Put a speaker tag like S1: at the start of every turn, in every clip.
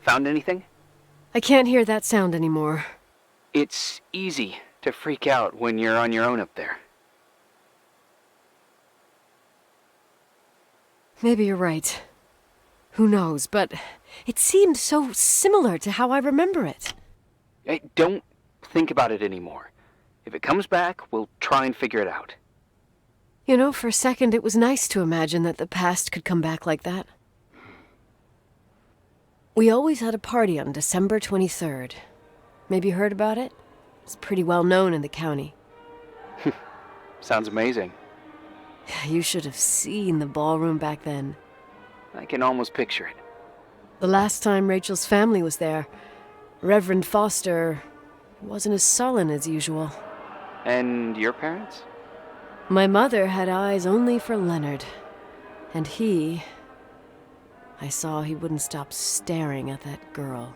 S1: Found anything?
S2: I can't hear that sound anymore.
S1: It's easy to freak out when you're on your own up there.
S2: Maybe you're right. Who knows, but it seemed so similar to how I remember it.
S1: Hey, don't think about it anymore. If it comes back, we'll try and figure it out.
S2: You know, for a second it was nice to imagine that the past could come back like that. We always had a party on December 23rd. Maybe you heard about it? It's pretty well known in the county.
S1: Sounds amazing.
S2: You should have seen the ballroom back then.
S1: I can almost picture it.
S2: The last time Rachel's family was there, Reverend Foster wasn't as sullen as usual.
S1: And your parents?
S2: My mother had eyes only for Leonard. And I saw he wouldn't stop staring at that girl.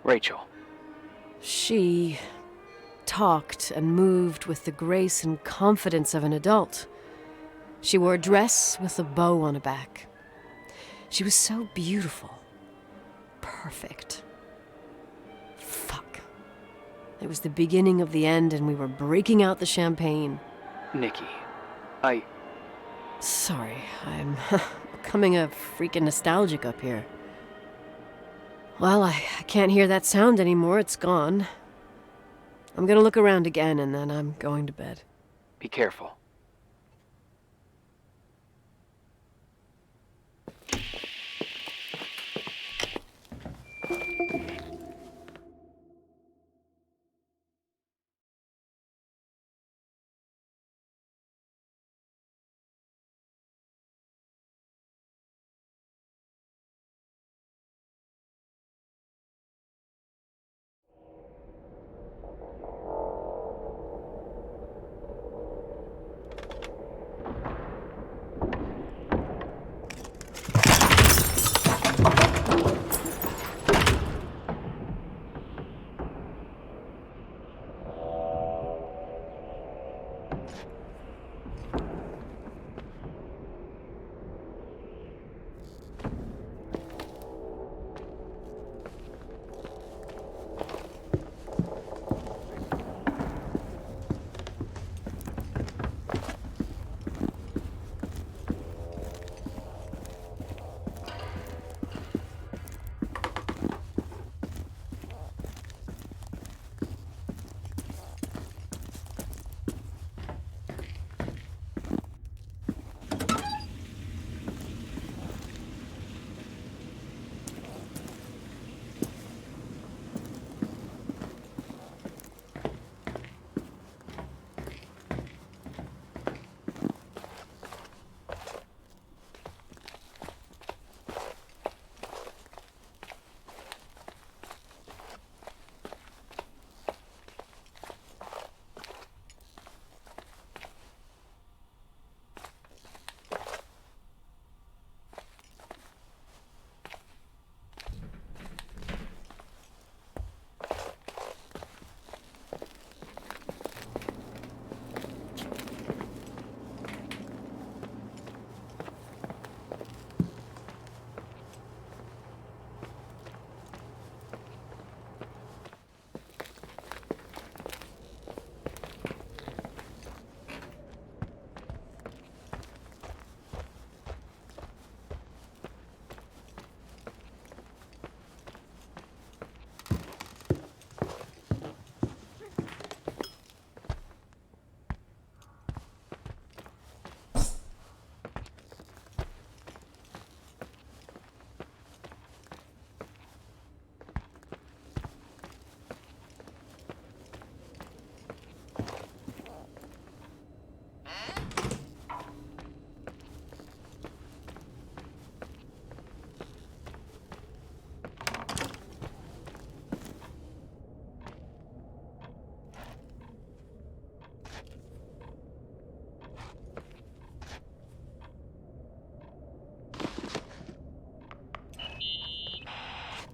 S1: Rachel.
S2: She talked and moved with the grace and confidence of an adult. She wore a dress with a bow on her back. She was so beautiful. Perfect. Fuck. It was the beginning of the end and we were breaking out the champagne.
S1: Nikki,
S2: Sorry, I'm becoming a freaking nostalgic up here. Well, I can't hear that sound anymore. It's gone. I'm gonna look around again and then I'm going to bed.
S1: Be careful.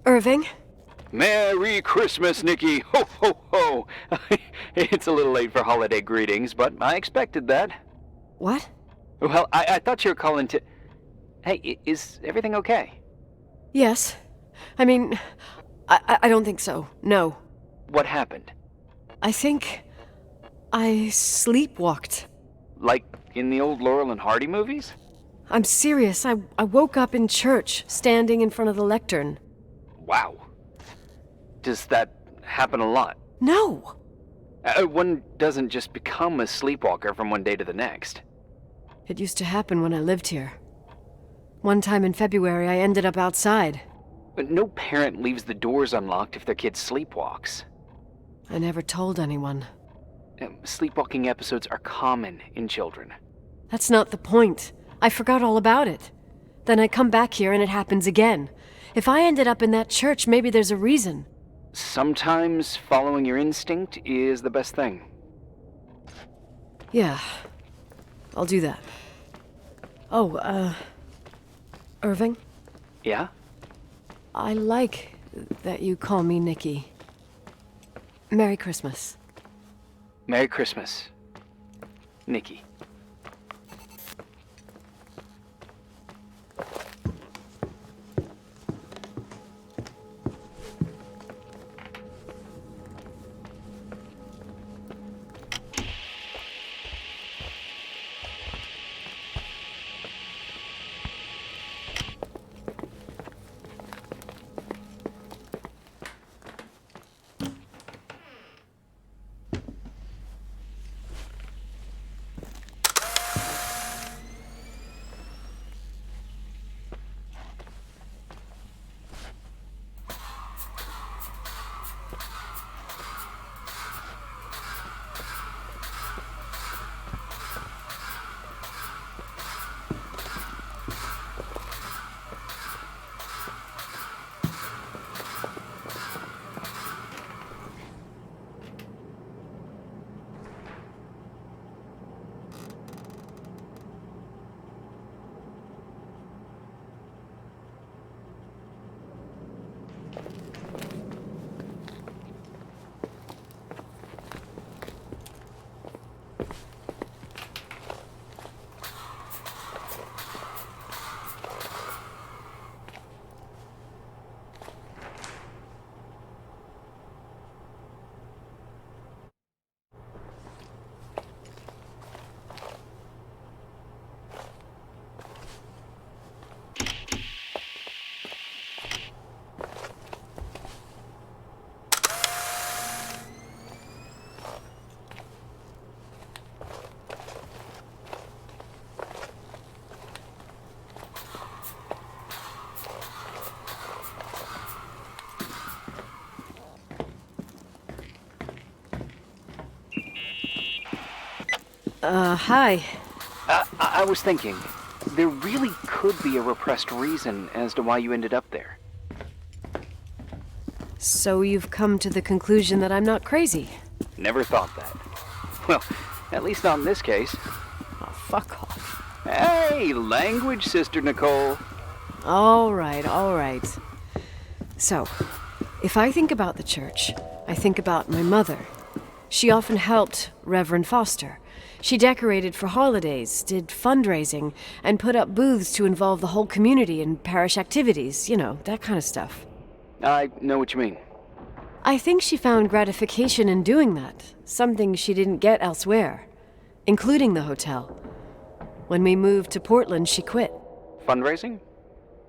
S2: Irving?
S1: Merry Christmas, Nikki! Ho, ho, ho! It's a little late for holiday greetings, but I expected that.
S2: What?
S1: Well, I thought you were calling to... Hey, is everything okay?
S2: Yes. I mean, I don't think so. No.
S1: What happened?
S2: I think I sleepwalked.
S1: Like in the old Laurel and Hardy movies?
S2: I'm serious. I woke up in church, standing in front of the lectern.
S1: Wow. Does that happen a lot?
S2: No!
S1: One doesn't just become a sleepwalker from one day to the next.
S2: It used to happen when I lived here. One time in February, I ended up outside.
S1: But no parent leaves the doors unlocked if their kid sleepwalks.
S2: I never told anyone.
S1: Sleepwalking episodes are common in children.
S2: That's not the point. I forgot all about it. Then I come back here and it happens again. If I ended up in that church, maybe there's a reason.
S1: Sometimes following your instinct is the best thing.
S2: Yeah, I'll do that. Oh, Irving?
S1: Yeah?
S2: I like that you call me Nikki. Merry Christmas.
S1: Merry Christmas, Nikki.
S2: Hi.
S1: I was thinking, there really could be a repressed reason as to why you ended up there.
S2: So you've come to the conclusion that I'm not crazy?
S1: Never thought that. Well, at least not in this case.
S2: Oh, fuck off.
S1: Hey, language, Sister Nicole.
S2: All right. So, if I think about the church, I think about my mother. She often helped Reverend Foster. She decorated for holidays, did fundraising, and put up booths to involve the whole community in parish activities, that kind of stuff.
S1: I know what you mean.
S2: I think she found gratification in doing that, something she didn't get elsewhere, including the hotel. When we moved to Portland, she quit.
S1: Fundraising?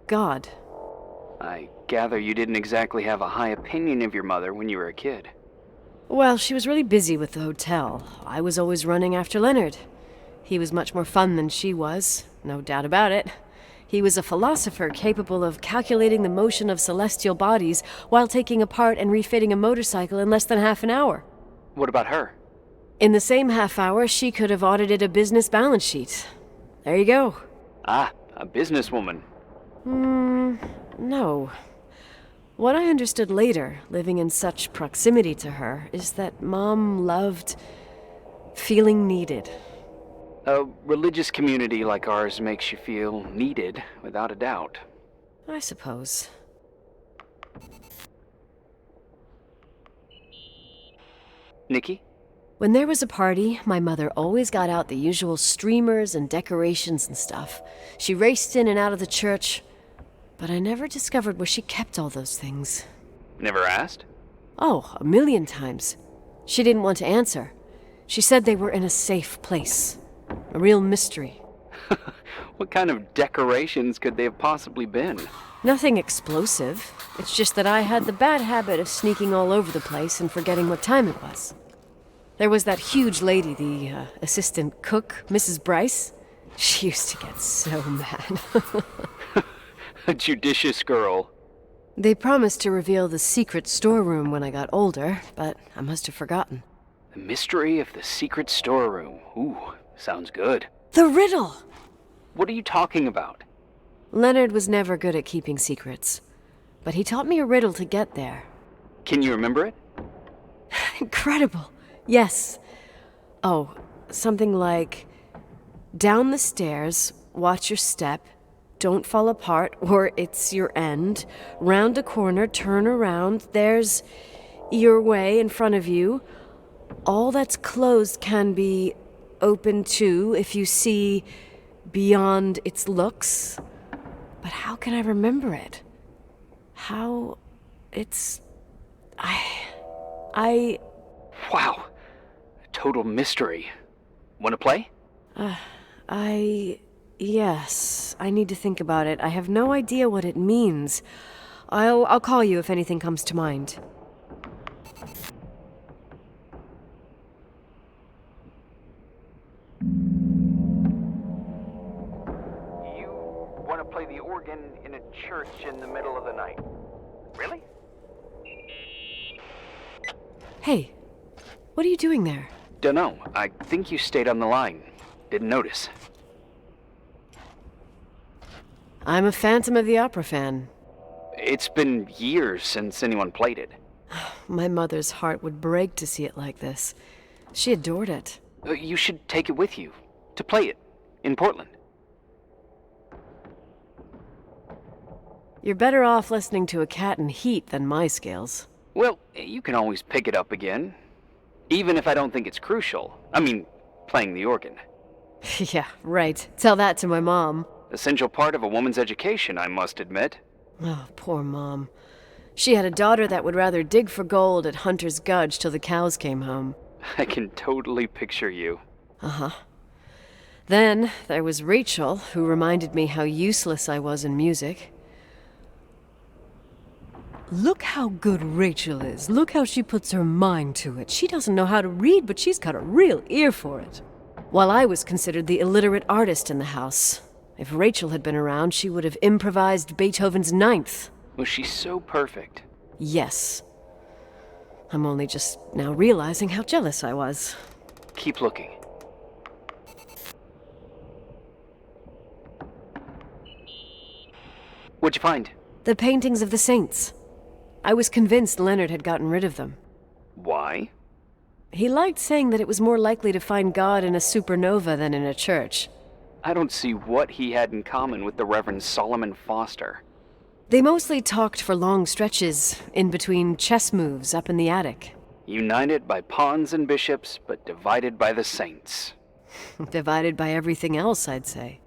S2: God.
S1: I gather you didn't exactly have a high opinion of your mother when you were a kid.
S2: Well, she was really busy with the hotel. I was always running after Leonard. He was much more fun than she was, no doubt about it. He was a philosopher capable of calculating the motion of celestial bodies while taking apart and refitting a motorcycle in less than half an hour.
S1: What about her?
S2: In the same half hour, she could have audited a business balance sheet. There you go.
S1: Ah, a businesswoman.
S2: No. What I understood later, living in such proximity to her, is that Mom loved feeling needed.
S1: A religious community like ours makes you feel needed, without a doubt.
S2: I suppose.
S1: Nikki?
S2: When there was a party, my mother always got out the usual streamers and decorations and stuff. She raced in and out of the church, but I never discovered where she kept all those things.
S1: Never asked?
S2: Oh, a million times. She didn't want to answer. She said they were in a safe place. A real mystery.
S1: What kind of decorations could they have possibly been?
S2: Nothing explosive. It's just that I had the bad habit of sneaking all over the place and forgetting what time it was. There was that huge lady, the assistant cook, Mrs. Bryce. She used to get so mad.
S1: A judicious girl.
S2: They promised to reveal the secret storeroom when I got older, but I must have forgotten.
S1: The mystery of the secret storeroom. Ooh, sounds good.
S2: The riddle!
S1: What are you talking about?
S2: Leonard was never good at keeping secrets, but he taught me a riddle to get there.
S1: Can you remember it?
S2: Incredible. Yes. Oh, something like, down the stairs, watch your step, don't fall apart or it's your end, round a corner, turn around, there's your way in front of you. All that's closed can be open too if you see beyond its looks. But how can I remember it? How it's... I...
S1: Wow. A total mystery. Want to play?
S2: Yes, I need to think about it. I have no idea what it means. I'll call you if anything comes to mind.
S1: You want to play the organ in a church in the middle of the night? Really?
S2: Hey, what are you doing there?
S1: Dunno. I think you stayed on the line. Didn't notice.
S2: I'm a Phantom of the Opera fan.
S1: It's been years since anyone played it.
S2: My mother's heart would break to see it like this. She adored it.
S1: You should take it with you. To play it. In Portland.
S2: You're better off listening to a cat in heat than my scales.
S1: Well, you can always pick it up again. Even if I don't think it's crucial. I mean, playing the organ.
S2: Yeah, right. Tell that to my mom.
S1: Essential part of a woman's education, I must admit.
S2: Oh, poor Mom. She had a daughter that would rather dig for gold at Hunter's Gulch till the cows came home.
S1: I can totally picture you.
S2: Uh-huh. Then there was Rachel, who reminded me how useless I was in music. Look how good Rachel is. Look how she puts her mind to it. She doesn't know how to read, but she's got a real ear for it. While I was considered the illiterate artist in the house. If Rachel had been around, she would have improvised Beethoven's Ninth.
S1: Was she so perfect?
S2: Yes. I'm only just now realizing how jealous I was.
S1: Keep looking. What'd you find?
S2: The paintings of the saints. I was convinced Leonard had gotten rid of them.
S1: Why?
S2: He liked saying that it was more likely to find God in a supernova than in a church.
S1: I don't see what he had in common with the Reverend Solomon Foster.
S2: They mostly talked for long stretches, in between chess moves up in the attic.
S1: United by pawns and bishops, but divided by the saints.
S2: Divided by everything else, I'd say.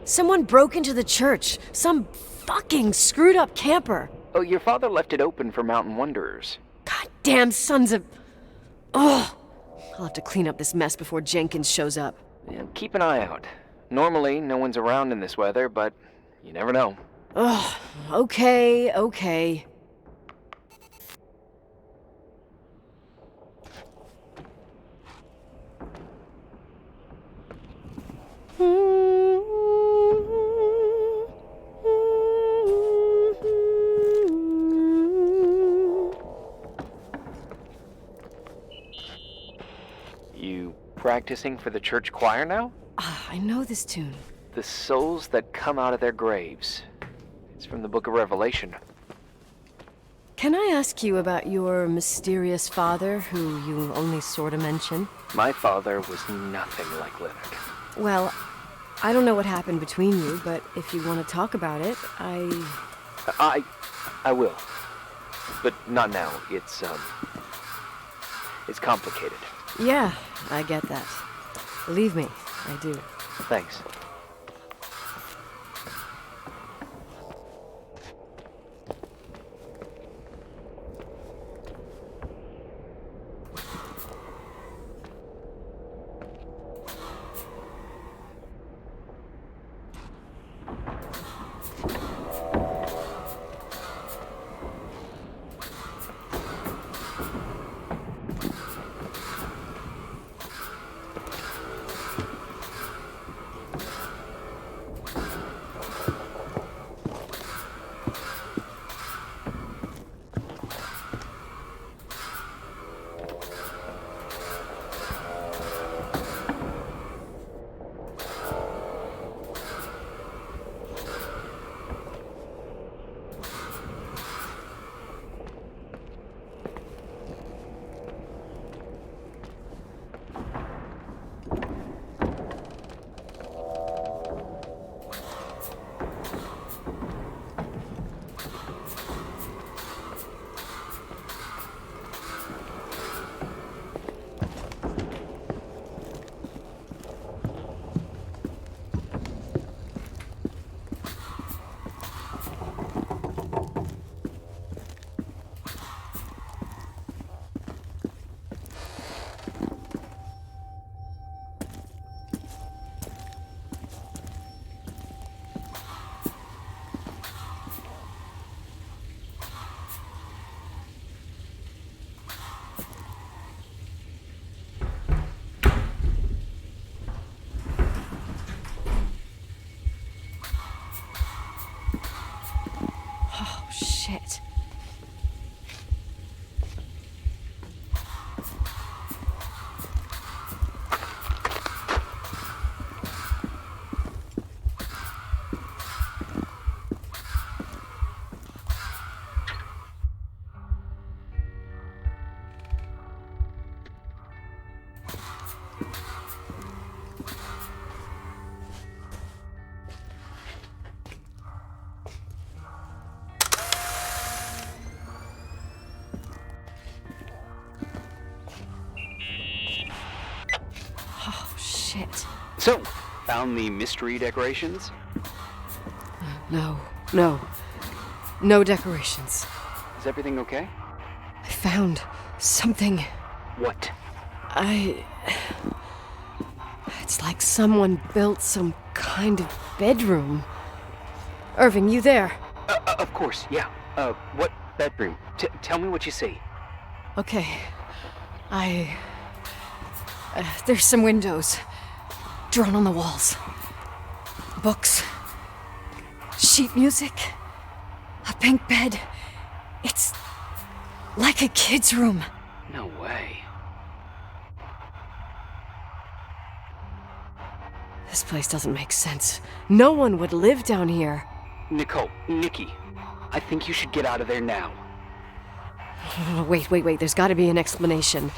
S2: Someone broke into the church. Some fucking screwed up camper.
S1: Oh, your father left it open for mountain wanderers.
S2: Goddamn sons of... Ugh. I'll have to clean up this mess before Jenkins shows up.
S1: Yeah, keep an eye out. Normally, no one's around in this weather, but you never know.
S2: Ugh. Okay.
S1: You practicing for the church choir now?
S2: I know this tune.
S1: The souls that come out of their graves. It's from the book of Revelation.
S2: Can I ask you about your mysterious father, who you only sort of mention?
S1: My father was nothing like Leonard.
S2: Well, I don't know what happened between you, but if you want to talk about it,
S1: I will. But not now. It's complicated.
S2: Yeah, I get that. Believe me, I do.
S1: Thanks.
S2: Shit. Oh, shit.
S1: So, found the mystery decorations?
S2: No. No decorations.
S1: Is everything okay?
S2: I found something.
S1: What?
S2: It's like someone built some kind of bedroom. Irving, you there?
S1: Of course, yeah. What bedroom? Tell me what you see.
S2: Okay. There's some windows drawn on the walls. Books. Sheet music. A pink bed. It's like a kid's room.
S1: No way.
S2: This place doesn't make sense. No one would live down here.
S1: Nikki, I think you should get out of there now.
S2: Oh, wait. There's got to be an explanation.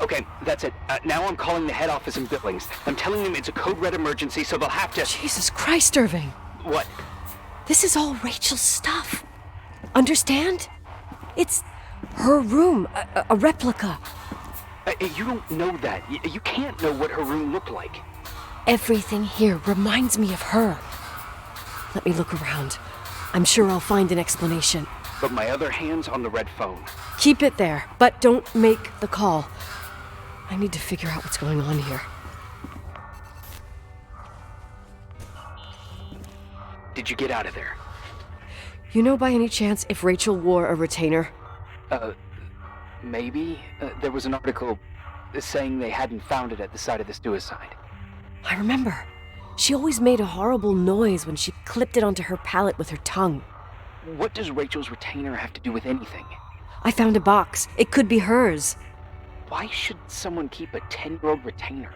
S1: Okay, that's it. Now I'm calling the head office in Billings. I'm telling them it's a code red emergency, so they'll have to...
S2: Jesus Christ, Irving.
S1: What?
S2: This is all Rachel's stuff. Understand? It's her room, a replica.
S1: You don't know that. You can't know what her room looked like.
S2: Everything here reminds me of her. Let me look around. I'm sure I'll find an explanation.
S1: But my other hand's on the red phone.
S2: Keep it there, but don't make the call. I need to figure out what's going on here.
S1: Did you get out of there?
S2: You know by any chance if Rachel wore a retainer?
S1: Maybe. There was an article saying they hadn't found it at the site of the suicide.
S2: I remember. She always made a horrible noise when she clipped it onto her palate with her tongue.
S1: What does Rachel's retainer have to do with anything?
S2: I found a box. It could be hers.
S1: Why should someone keep a 10-year-old retainer?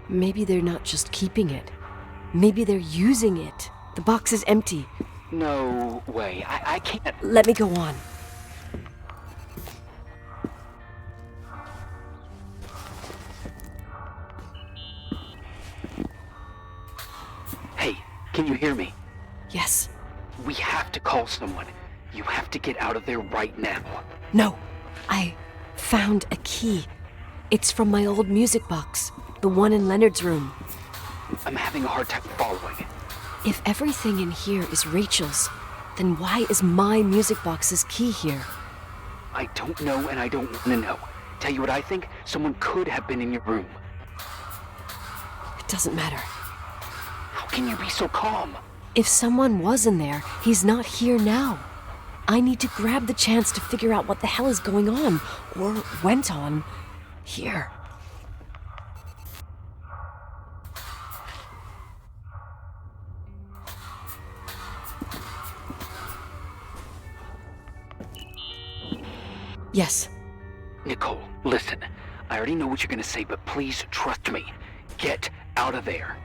S2: Maybe they're not just keeping it. Maybe they're using it. The box is empty.
S1: No way. I can't...
S2: Let me go on.
S1: Can you hear me?
S2: Yes.
S1: We have to call someone. You have to get out of there right now.
S2: No. I found a key. It's from my old music box, the one in Leonard's room.
S1: I'm having a hard time following.
S2: If everything in here is Rachel's, then why is my music box's key here?
S1: I don't know, and I don't want to know. Tell you what I think? Someone could have been in your room.
S2: It doesn't matter.
S1: How can you be so calm?
S2: If someone was in there, he's not here now. I need to grab the chance to figure out what the hell is going on, or went on, here. Yes.
S1: Nicole, listen. I already know what you're gonna say, but please trust me. Get out of there.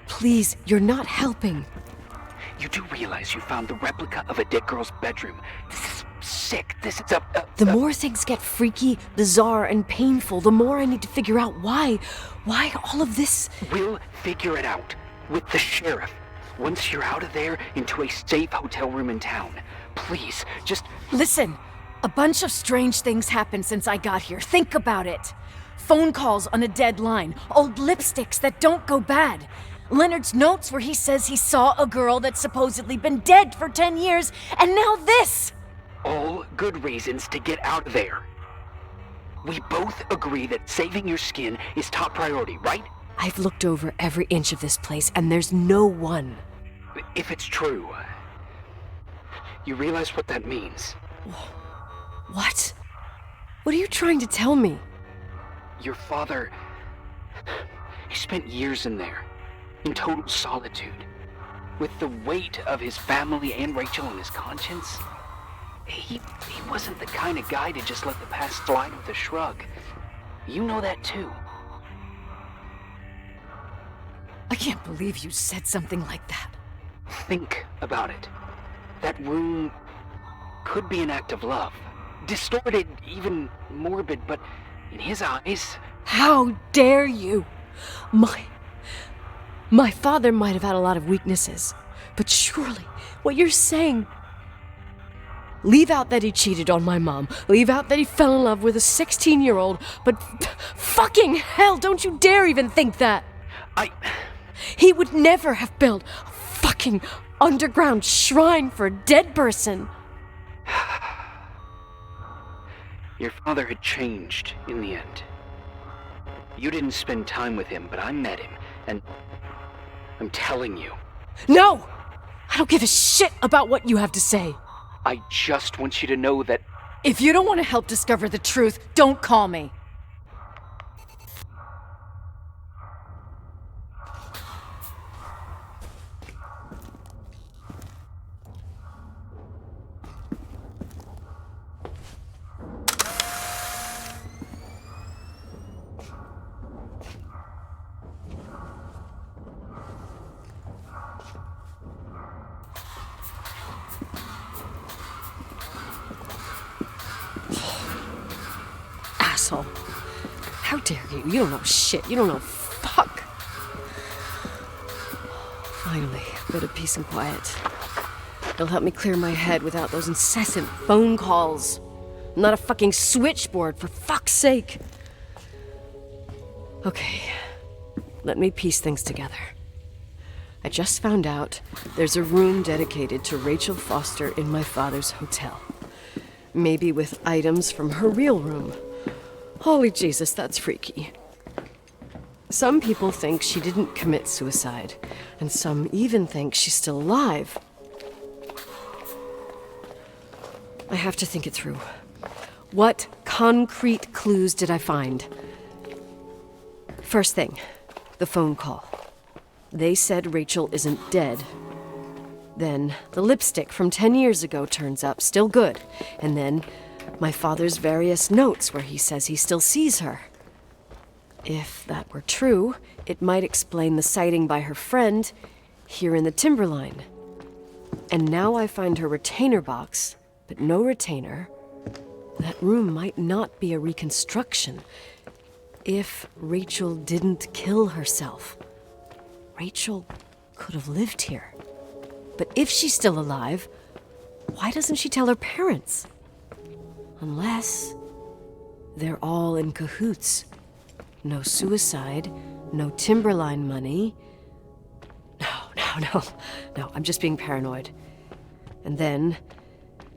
S2: Please, you're not helping.
S1: You do realize you found the replica of a dead girl's bedroom. This is sick. This is
S2: The more things get freaky, bizarre, and painful, the more I need to figure out why. Why all of this?
S1: We'll figure it out. With the sheriff. Once you're out of there, into a safe hotel room in town. Please, just...
S2: Listen, a bunch of strange things happened since I got here. Think about it. Phone calls on a dead line, old lipsticks that don't go bad. Leonard's notes where he says he saw a girl that's supposedly been dead for 10 years, and now this!
S1: All good reasons to get out of there. We both agree that saving your skin is top priority, right?
S2: I've looked over every inch of this place, and there's no one.
S1: If it's true, you realize what that means.
S2: What? What are you trying to tell me?
S1: Your father... he spent years in there. In total solitude. With the weight of his family and Rachel on his conscience. He wasn't the kind of guy to just let the past slide with a shrug. You know that too.
S2: I can't believe you said something like that.
S1: Think about it. That room could be an act of love. Distorted, even morbid, but in his eyes...
S2: How dare you! My father might have had a lot of weaknesses, but surely what you're saying... Leave out that he cheated on my mom. Leave out that he fell in love with a 16-year-old, but fucking hell, don't you dare even think that! He would never have built a fucking underground shrine for a dead person.
S1: Your father had changed in the end. You didn't spend time with him, but I met him, and I'm telling you.
S2: No! I don't give a shit about what you have to say.
S1: I just want you to know that...
S2: If you don't want to help discover the truth, don't call me. Asshole. How dare you? You don't know shit. You don't know fuck. Finally, a bit of peace and quiet. It'll help me clear my head without those incessant phone calls. I'm not a fucking switchboard, for fuck's sake. Okay, let me piece things together. I just found out there's a room dedicated to Rachel Foster in my father's hotel. Maybe with items from her real room. Holy Jesus, that's freaky. Some people think she didn't commit suicide, and some even think she's still alive. I have to think it through. What concrete clues did I find? First thing, the phone call. They said Rachel isn't dead. Then the lipstick from 10 years ago turns up, still good. And then my father's various notes where he says he still sees her. If that were true, it might explain the sighting by her friend here in the timberline. And now I find her retainer box, but no retainer. That room might not be a reconstruction if Rachel didn't kill herself. Rachel could have lived here. But if she's still alive, why doesn't she tell her parents? Unless they're all in cahoots. No suicide, no Timberline money. No, I'm just being paranoid. And then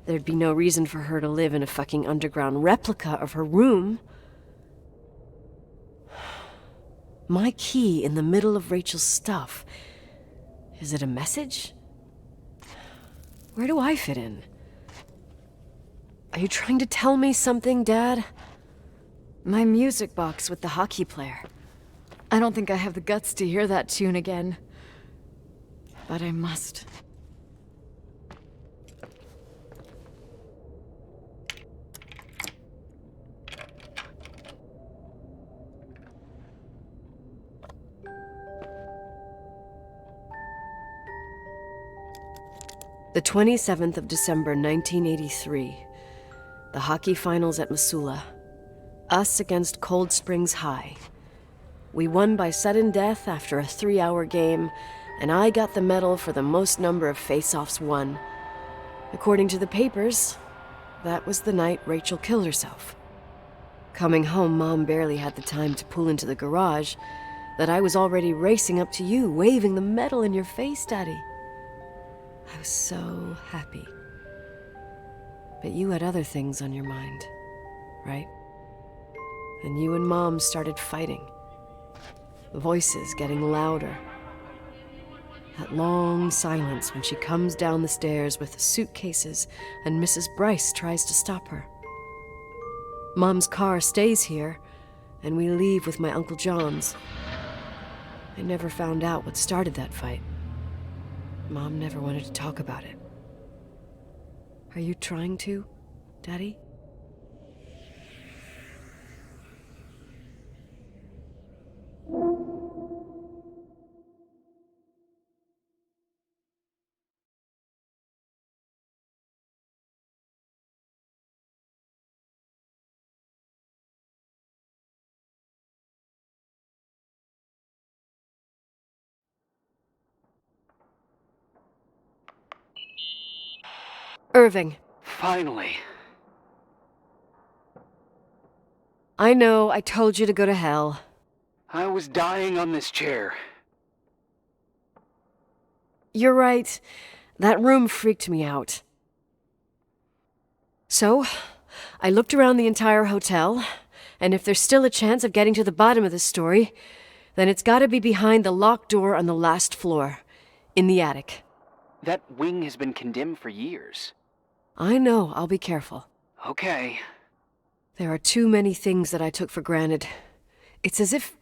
S2: there'd be no reason for her to live in a fucking underground replica of her room. My key in the middle of Rachel's stuff. Is it a message? Where do I fit in? Are you trying to tell me something, Dad?
S3: My music box with the hockey player. I don't think I have the guts to hear that tune again. But I must.
S2: The 27th of December, 1983. The hockey finals at Missoula. Us against Cold Springs High. We won by sudden death after a 3-hour game, and I got the medal for the most number of face-offs won. According to the papers, that was the night Rachel killed herself. Coming home, Mom barely had the time to pull into the garage that I was already racing up to you, waving the medal in your face, Daddy. I was so happy. But you had other things on your mind, right? And you and Mom started fighting. Voices getting louder. That long silence when she comes down the stairs with the suitcases and Mrs. Bryce tries to stop her. Mom's car stays here, and we leave with my Uncle John's. I never found out what started that fight. Mom never wanted to talk about it. Are you trying to, Daddy? Irving.
S1: Finally.
S2: I know, I told you to go to hell.
S1: I was dying on this chair.
S2: You're right. That room freaked me out. So, I looked around the entire hotel, and if there's still a chance of getting to the bottom of this story, then it's gotta be behind the locked door on the last floor, in the attic.
S1: That wing has been condemned for years.
S2: I know, I'll be careful.
S1: Okay.
S2: There are too many things that I took for granted. It's as if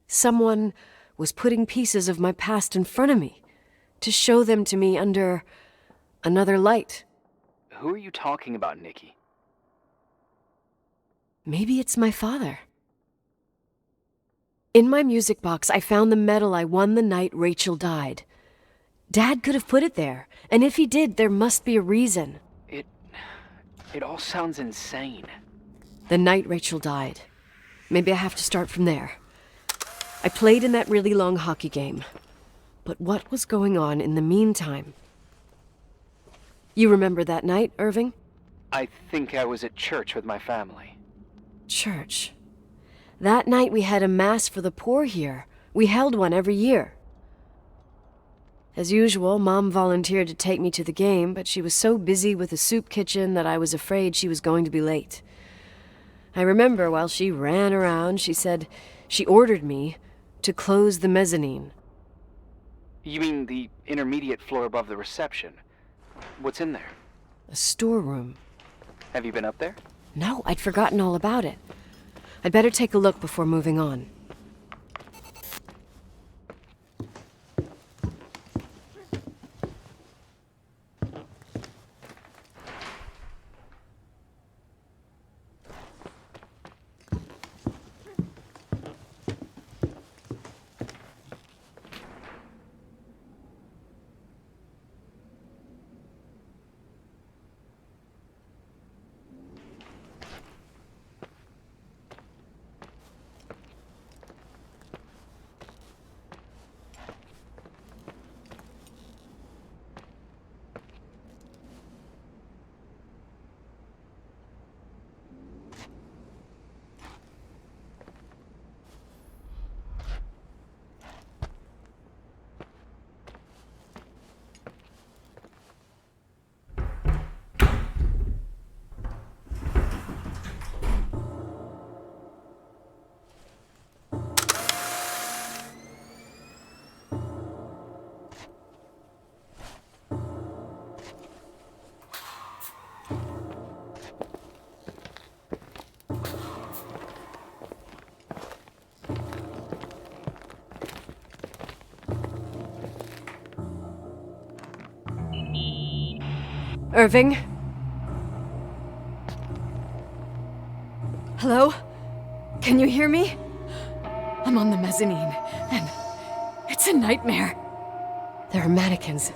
S2: someone was putting pieces of my past in front of me to show them to me under another light.
S1: Who are you talking about, Nikki?
S2: Maybe it's my father. In my music box, I found the medal I won the night Rachel died. Dad could have put it there, and if he did, there must be a reason.
S1: It all sounds insane.
S2: The night Rachel died. Maybe I have to start from there. I played in that really long hockey game. But what was going on in the meantime? You remember that night, Irving?
S1: I think I was at church with my family.
S2: Church. That night we had a mass for the poor here. We held one every year. As usual, Mom volunteered to take me to the game, but she was so busy with the soup kitchen that I was afraid she was going to be late. I remember while she ran around, she said she ordered me to close the mezzanine.
S1: You mean the intermediate floor above the reception? What's in there?
S2: A storeroom.
S1: Have you been up there?
S2: No, I'd forgotten all about it. I'd better take a look before moving on. Irving?
S3: Hello? Can you hear me? I'm on the mezzanine, and it's a nightmare.
S2: There are mannequins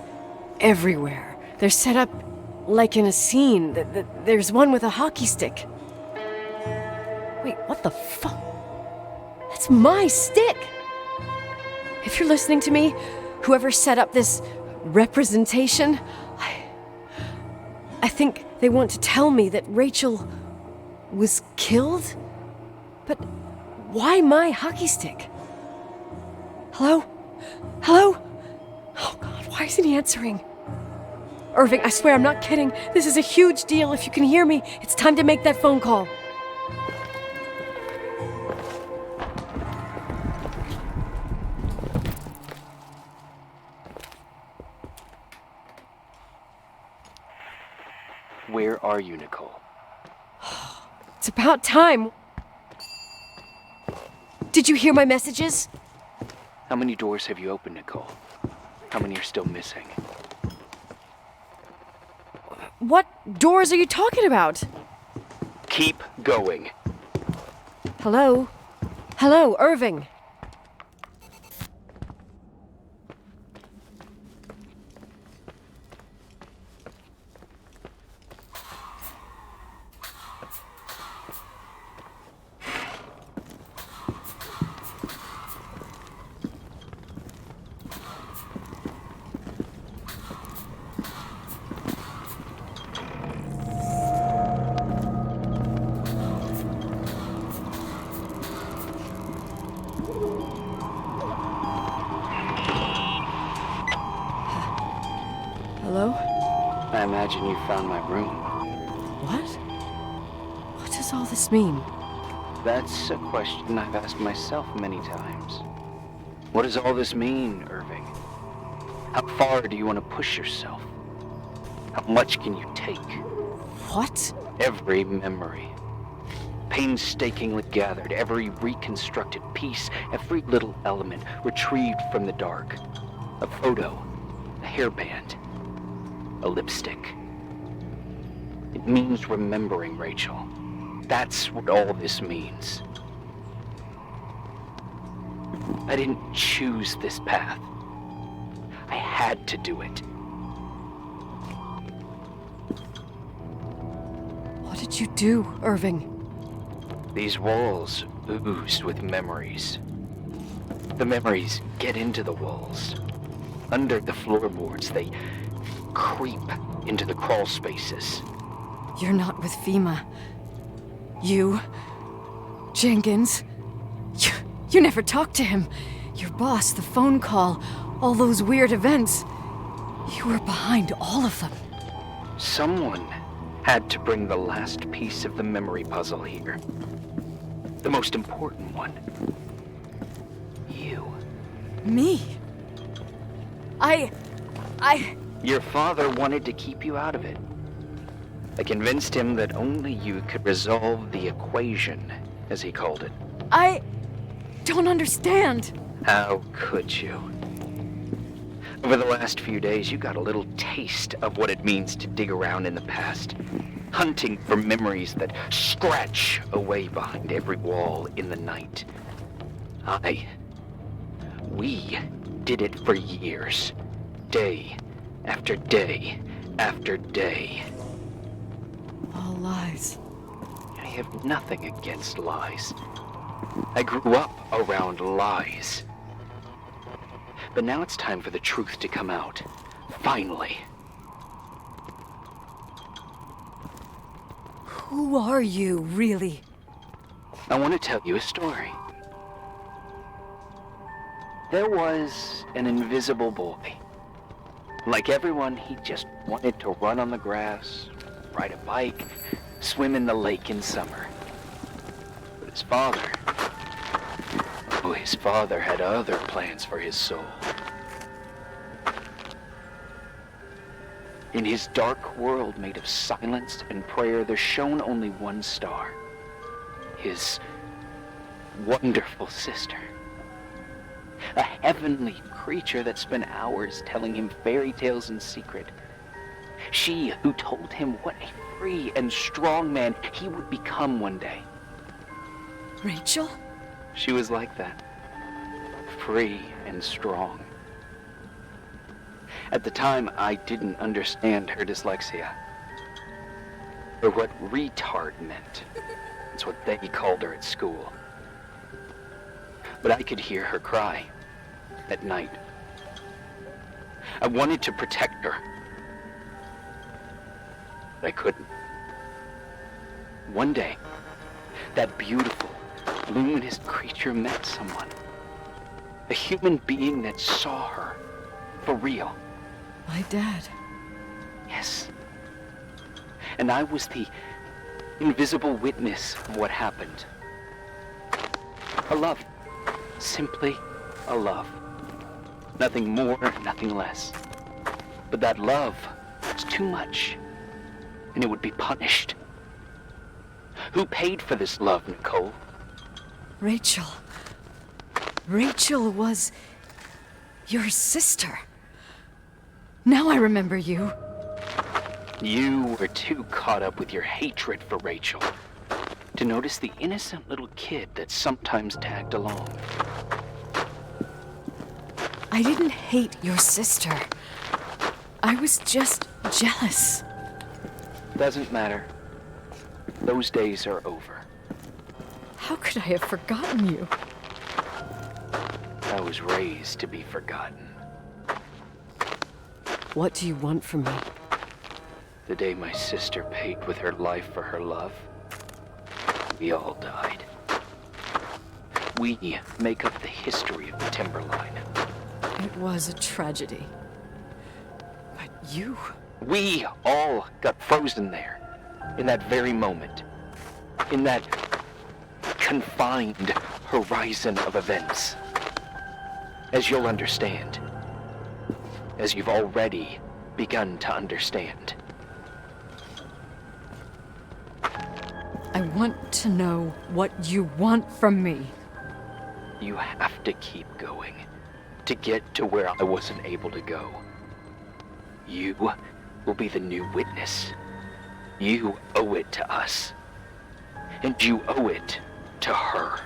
S2: everywhere. They're set up like in a scene. There's one with a hockey stick. Wait, what the fuck? That's my stick! If you're listening to me, whoever set up this representation, I think they want to tell me that Rachel was killed? But why my hockey stick? Hello? Hello? Oh God, why isn't he answering? Irving, I swear I'm not kidding. This is a huge deal. If you can hear me, it's time to make that phone call.
S1: Where are you, Nicole?
S2: It's about time. Did you hear my messages?
S1: How many doors have you opened, Nicole? How many are still missing?
S2: What doors are you talking about?
S1: Keep going.
S2: Hello? Hello, Irving. Hello?
S1: I imagine you found my room.
S2: What? What does all this mean?
S1: That's a question I've asked myself many times. What does all this mean, Irving? How far do you want to push yourself? How much can you take?
S2: What?
S1: Every memory, painstakingly gathered, every reconstructed piece, every little element retrieved from the dark. A photo, a hairband, a lipstick. It means remembering, Rachel. That's what all this means. I didn't choose this path. I had to do it.
S2: What did you do, Irving?
S1: These walls ooze with memories. The memories get into the walls. Under the floorboards, they creep into the crawl spaces.
S3: You're not with FEMA. You... Jenkins... You never talked to him. Your boss, the phone call, all those weird events. You were behind all of them.
S1: Someone had to bring the last piece of the memory puzzle here. The most important one. You.
S3: Me?
S1: Your father wanted to keep you out of it. I convinced him that only you could resolve the equation, as he called it.
S3: I don't understand.
S1: How could you? Over the last few days, you got a little taste of what it means to dig around in the past, hunting for memories that scratch away behind every wall in the night. We did it for years, day after day after day.
S2: All lies.
S1: I have nothing against lies. I grew up around lies. But now it's time for the truth to come out. Finally.
S3: Who are you, really?
S1: I want to tell you a story. There was an invisible boy. Like everyone, he just wanted to run on the grass, ride a bike, swim in the lake in summer. But his father had other plans for his soul. In his dark world made of silence and prayer, there shone only one star. His wonderful sister. A heavenly creature that spent hours telling him fairy tales in secret. She who told him what a free and strong man he would become one day.
S3: Rachel?
S1: She was like that. Free and strong. At the time, I didn't understand her dyslexia, or what retard meant. That's what they called her at school. But I could hear her cry at night. I wanted to protect her, but I couldn't. One day, that beautiful, luminous creature met someone. A human being that saw her for real.
S3: My dad.
S1: Yes. And I was the invisible witness of what happened. A love. Simply a love. Nothing more, nothing less. But that love was too much, and it would be punished. Who paid for this love, Nicole?
S3: Rachel. Rachel was your sister. Now I remember you.
S1: You were too caught up with your hatred for Rachel to notice the innocent little kid that sometimes tagged along.
S3: I didn't hate your sister. I was just jealous.
S1: Doesn't matter. Those days are over.
S3: How could I have forgotten you?
S1: I was raised to be forgotten.
S2: What do you want from me?
S1: The day my sister paid with her life for her love, we all died. We make up the history of the Timberline.
S3: It was a tragedy. But you...
S1: We all got frozen there, in that very moment, in that confined horizon of events. As you'll understand, as you've already begun to understand.
S3: I want to know what you want from me.
S1: You have to keep going to get to where I wasn't able to go. You will be the new witness. You owe it to us. And you owe it to her.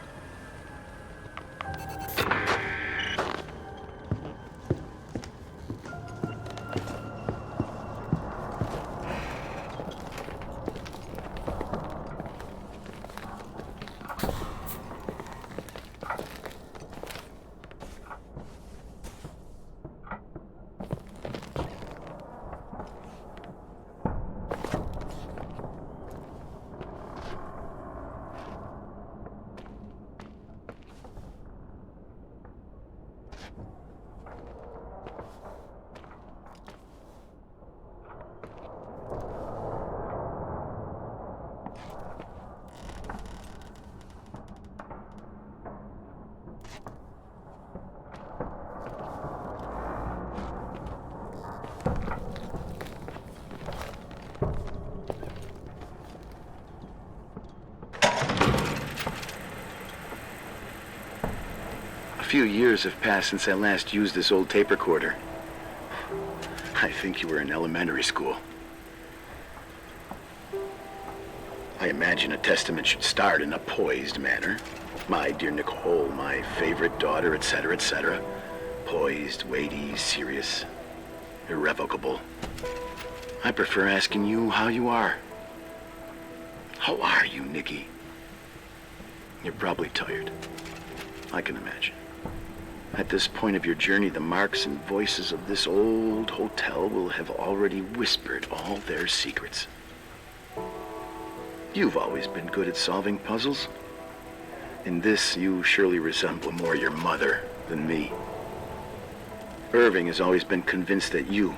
S4: A few years have passed since I last used this old tape recorder. I think you were in elementary school. I imagine a testament should start in a poised manner. My dear Nicole, my favorite daughter, etc., etc. Poised, weighty, serious, irrevocable. I prefer asking you how you are. How are you, Nikki? You're probably tired. I can imagine. At this point of your journey, the marks and voices of this old hotel will have already whispered all their secrets. You've always been good at solving puzzles. In this, you surely resemble more your mother than me. Irving has always been convinced that you,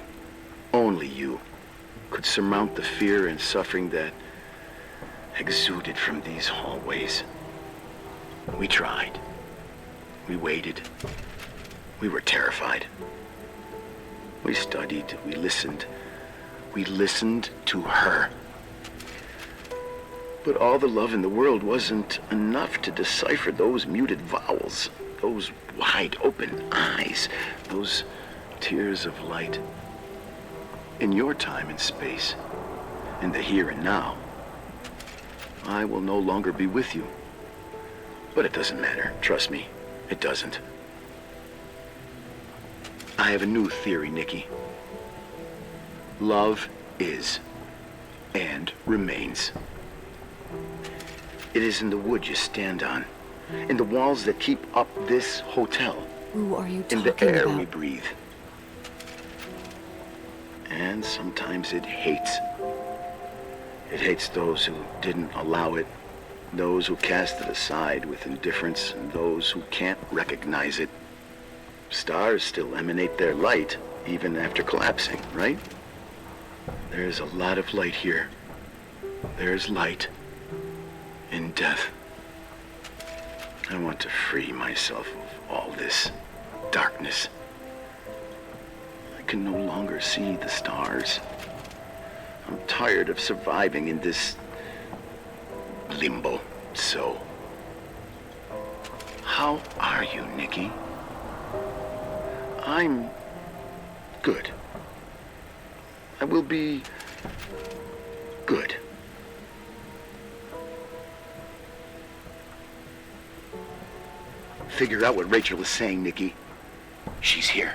S4: only you, could surmount the fear and suffering that exuded from these hallways. We tried. We waited. We were terrified. We studied. We listened. We listened to her. But all the love in the world wasn't enough to decipher those muted vowels, those wide open eyes, those tears of light. in your time and space, in the here and now, I will no longer be with you. But it doesn't matter. Trust me, it doesn't. I have a new theory, Nikki. Love is and remains. It is in the wood you stand on, in the walls that keep up this hotel,
S2: Who are you talking
S4: in the air
S2: about?
S4: we breathe. And sometimes it hates. It hates those who didn't allow it, those who cast it aside with indifference, and those who can't recognize it. Stars still emanate their light, even after collapsing, right? There's a lot of light here. There's light in death. I want to free myself of all this darkness. I can no longer see the stars. I'm tired of surviving in this limbo. So, how are you, Nikki? I'm good. I will be good. Figure out what Rachel is saying, Nikki. She's here.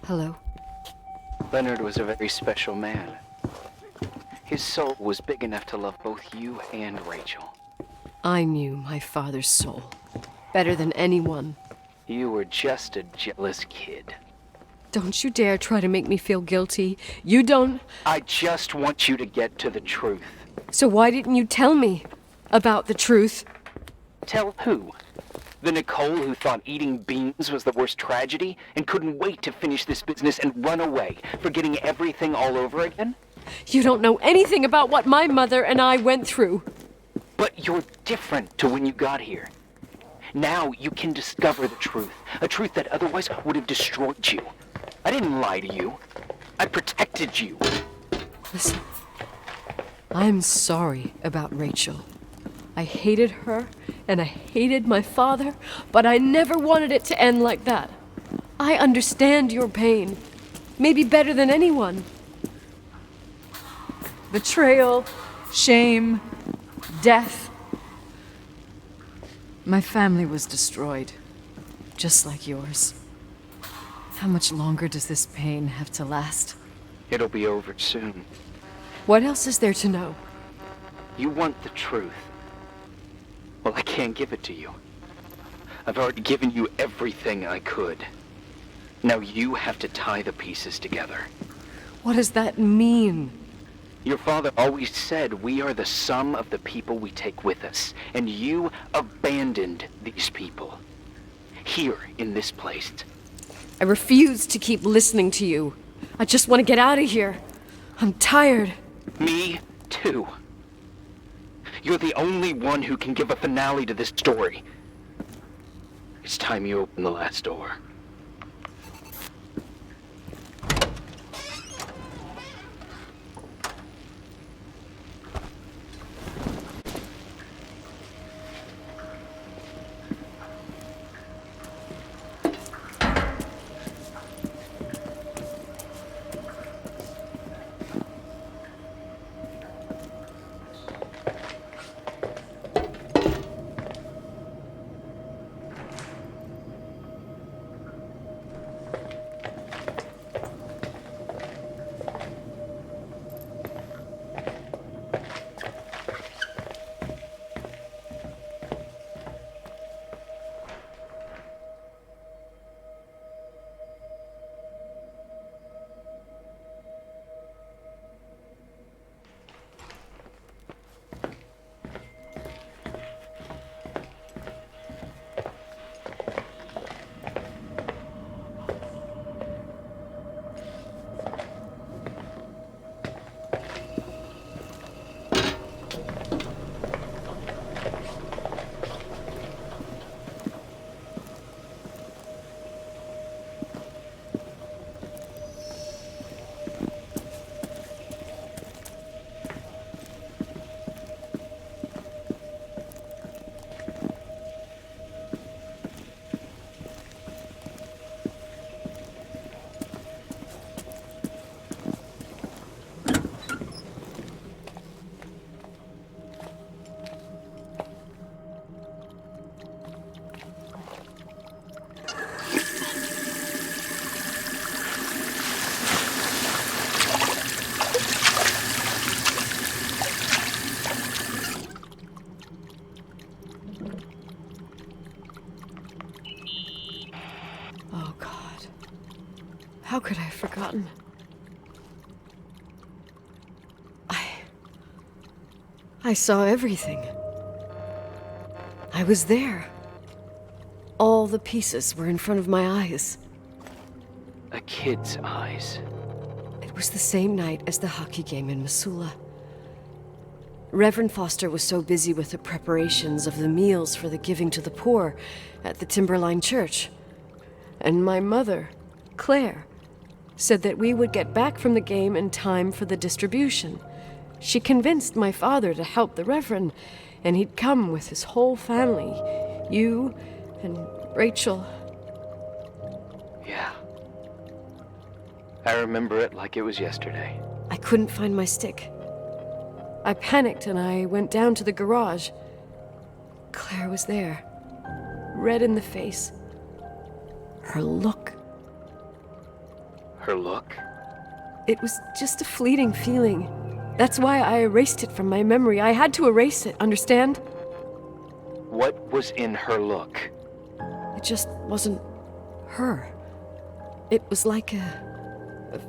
S2: Hello?
S1: Leonard was a very special man. His soul was big enough to love both you and Rachel.
S2: I knew my father's soul better than anyone.
S1: You were just a jealous kid.
S2: Don't you dare try to make me feel guilty. You don't...
S1: I just want you to get to the truth.
S2: So why didn't you tell me about the truth?
S1: Tell who? The Nicole who thought eating beans was the worst tragedy and couldn't wait to finish this business and run away, forgetting everything all over again?
S2: You don't know anything about what my mother and I went through.
S1: But you're different to when you got here. Now you can discover the truth, a truth that otherwise would have destroyed you. I didn't lie to you. I protected you.
S2: Listen, I'm sorry about Rachel. I hated her, and I hated my father, but I never wanted it to end like that. I understand your pain, maybe better than anyone.
S3: Betrayal, shame, death. My family was destroyed, just like yours. How much longer does this pain have to last?
S1: It'll be over soon.
S2: What else is there to know?
S1: You want the truth. Well, I can't give it to you. I've already given you everything I could. Now you have to tie the pieces together.
S2: What does that mean?
S1: Your father always said we are the sum of the people we take with us, and you abandoned these people. Here, in this place.
S2: I refuse to keep listening to you. I just want to get out of here. I'm tired.
S1: Me, too. You're the only one who can give a finale to this story. It's time you open the last door.
S2: How could I have forgotten? I saw everything. I was there. All the pieces were in front of my eyes.
S1: A kid's eyes.
S2: It was the same night as the hockey game in Missoula. Reverend Foster was so busy with the preparations of the meals for the giving to the poor at the Timberline Church. And my mother, Claire, said that we would get back from the game in time for the distribution. She convinced my father to help the Reverend, and he'd come with his whole family. You and Rachel.
S1: Yeah. I remember it like it was yesterday.
S2: I couldn't find my stick. I panicked and I went down to the garage. Claire was there, red in the face. Her look.
S1: Her look?
S2: It was just a fleeting feeling. That's why I erased it from my memory. I had to erase it, understand?
S1: What was in her look?
S2: It just wasn't her. It was like a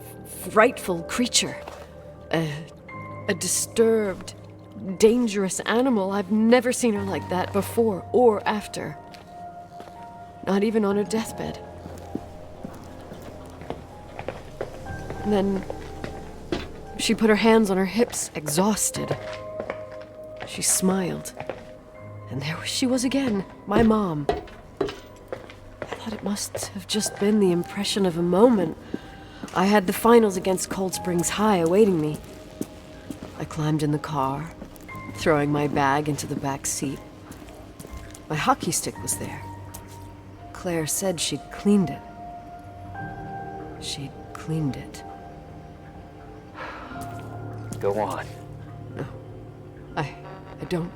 S2: frightful creature. A disturbed, dangerous animal. I've never seen her like that before or after. Not even on her deathbed. And then she put her hands on her hips, exhausted. She smiled. And there she was again, my mom. I thought it must have just been the impression of a moment. I had the finals against Cold Springs High awaiting me. I climbed in the car, throwing my bag into the back seat. My hockey stick was there. Claire said she'd cleaned it. She'd cleaned it.
S1: Go on.
S2: No, I don't.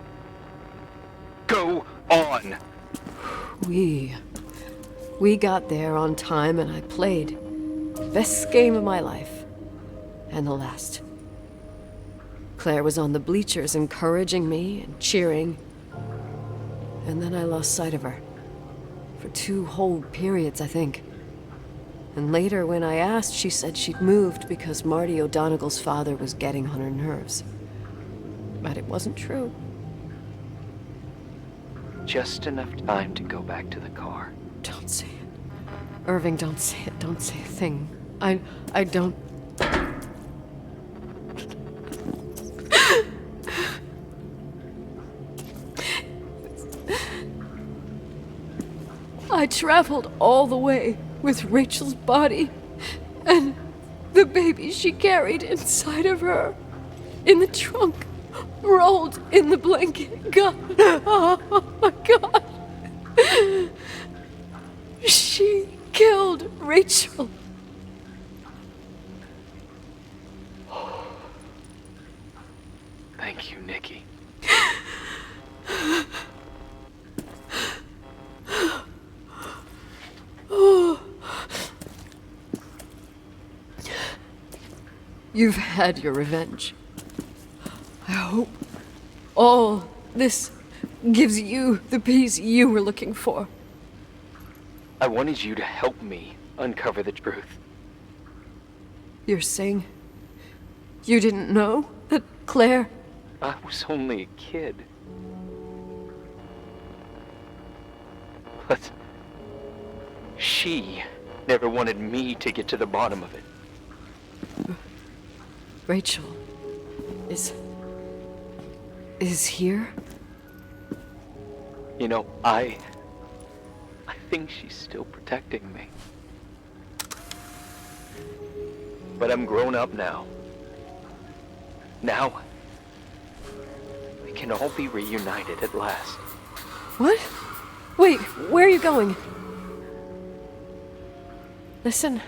S1: Go on!
S2: We got there on time and I played. Best game of my life. And the last. Claire was on the bleachers encouraging me and cheering. And then I lost sight of her. For 2 whole periods, I think. And later, when I asked, she said she'd moved because Marty O'Donegal's father was getting on her nerves. But it wasn't true.
S1: Just enough time to go back to the car.
S2: Don't say it. Irving, don't say it. Don't say a thing. I don't... I traveled all the way with Rachel's body and the baby she carried inside of her in the trunk, rolled in the blanket. God, oh my God. She killed Rachel.
S1: Thank you, Nikki.
S2: You've had your revenge. I hope all this gives you the peace you were looking for.
S1: I wanted you to help me uncover the truth.
S2: You're saying you didn't know that Claire...
S1: I was only a kid. But she never wanted me to get to the bottom of it.
S2: Rachel is here?
S1: You know, I think she's still protecting me. But I'm grown up now. Now, we can all be reunited at last.
S2: What? Wait, where are you going? Listen,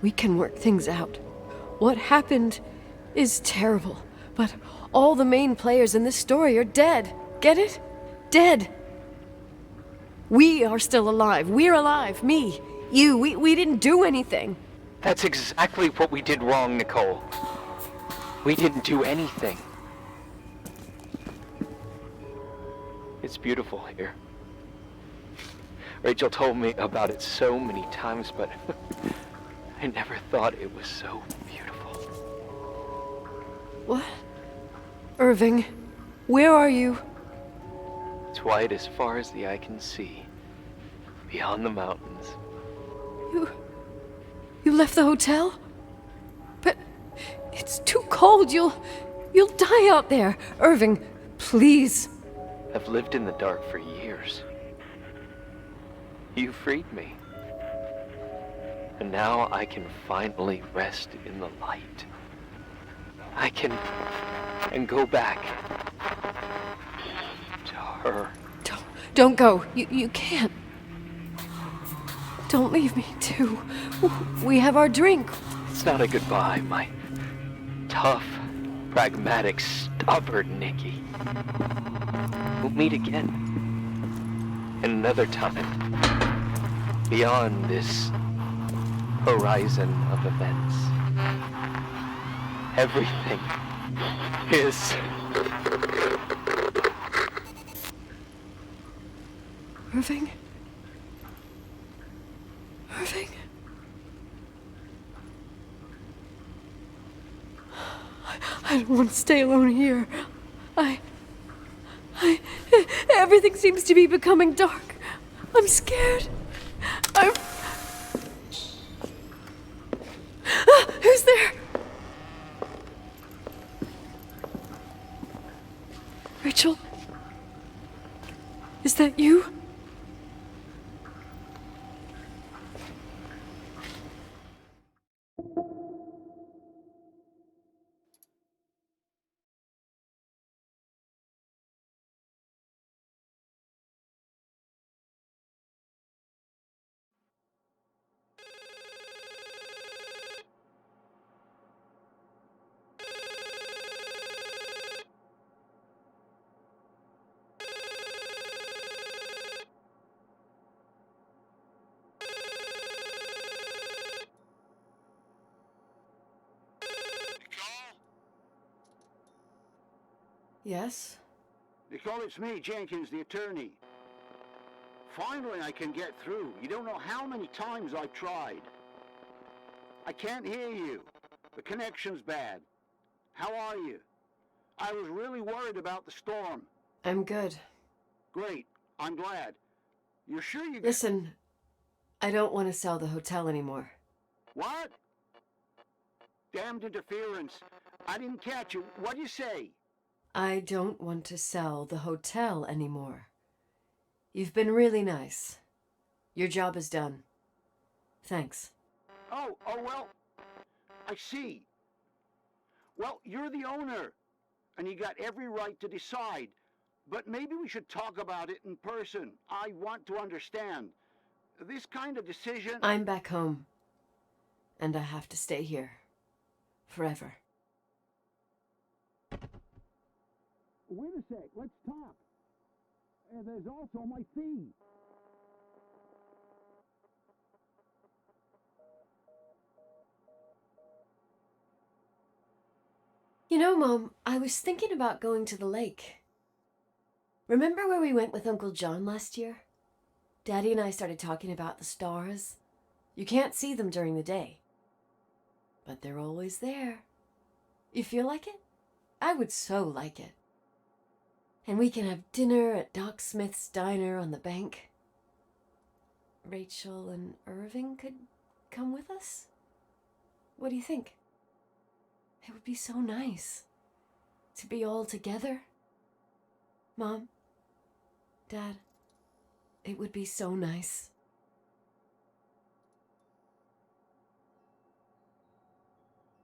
S2: we can work things out. What happened is terrible, but all the main players in this story are dead. Get it? Dead. We are still alive. We're alive. Me, you, we didn't do anything.
S1: That's exactly what we did wrong, Nicole. We didn't do anything. It's beautiful here. Rachel told me about it so many times, but I I never thought it was so beautiful.
S2: What? Irving, where are you?
S1: It's white as far as the eye can see, beyond the mountains.
S2: You left the hotel? But it's too cold. You'll die out there. Irving, please.
S1: I've lived in the dark for years. You freed me. And now I can finally rest in the light. I can go back to her.
S2: Don't go. You can't. Don't leave me, too. We have our drink.
S1: It's not a goodbye, my tough, pragmatic, stubborn Nikki. We'll meet again. Another time. Beyond this horizon of events. Everything is...
S2: Irving? Irving? I don't want to stay alone here. Everything seems to be becoming dark. I'm scared. Who's there? Rachel? Is that you? Yes?
S5: Nicole, it's me, Jenkins, the attorney. Finally, I can get through. You don't know how many times I've tried. I can't hear you. The connection's bad. How are you? I was really worried about the storm.
S2: I'm good.
S5: Great. I'm glad. You're sure you...
S2: Listen, I don't want to sell the hotel anymore.
S5: What? Damned interference. I didn't catch you. What'd you say?
S2: I don't want to sell the hotel anymore. You've been really nice. Your job is done. Thanks.
S5: Oh, well, I see. Well, you're the owner, and you got every right to decide. But maybe we should talk about it in person. I want to understand. This kind of decision...
S2: I'm back home, and I have to stay here. Forever.
S5: Wait a sec, let's talk. There's also my fee.
S2: You know, Mom, I was thinking about going to the lake. Remember where we went with Uncle John last year? Daddy and I started talking about the stars. You can't see them during the day, but they're always there. You feel like it? I would so like it. And we can have dinner at Doc Smith's diner on the bank. Rachel and Irving could come with us? What do you think? It would be so nice to be all together. Mom, Dad, it would be so nice.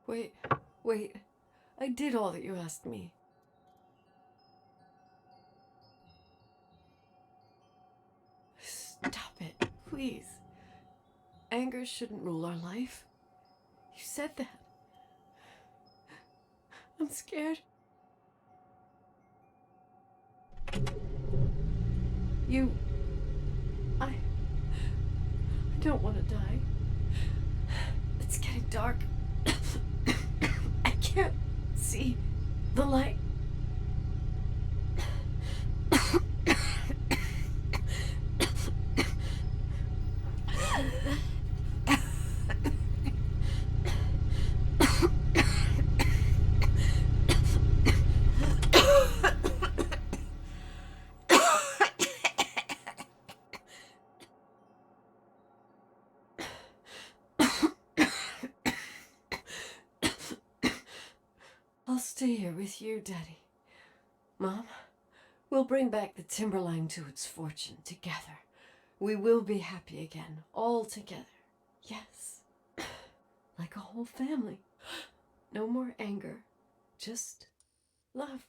S2: Wait, I did all that you asked me. Stop it, please. Anger shouldn't rule our life. You said that. I'm scared. I don't want to die. It's getting dark. I can't see the light. I'll stay here with you, Daddy. Mom, we'll bring back the Timberline to its fortune together. We will be happy again, all together. Yes. Like a whole family. No more anger, just love.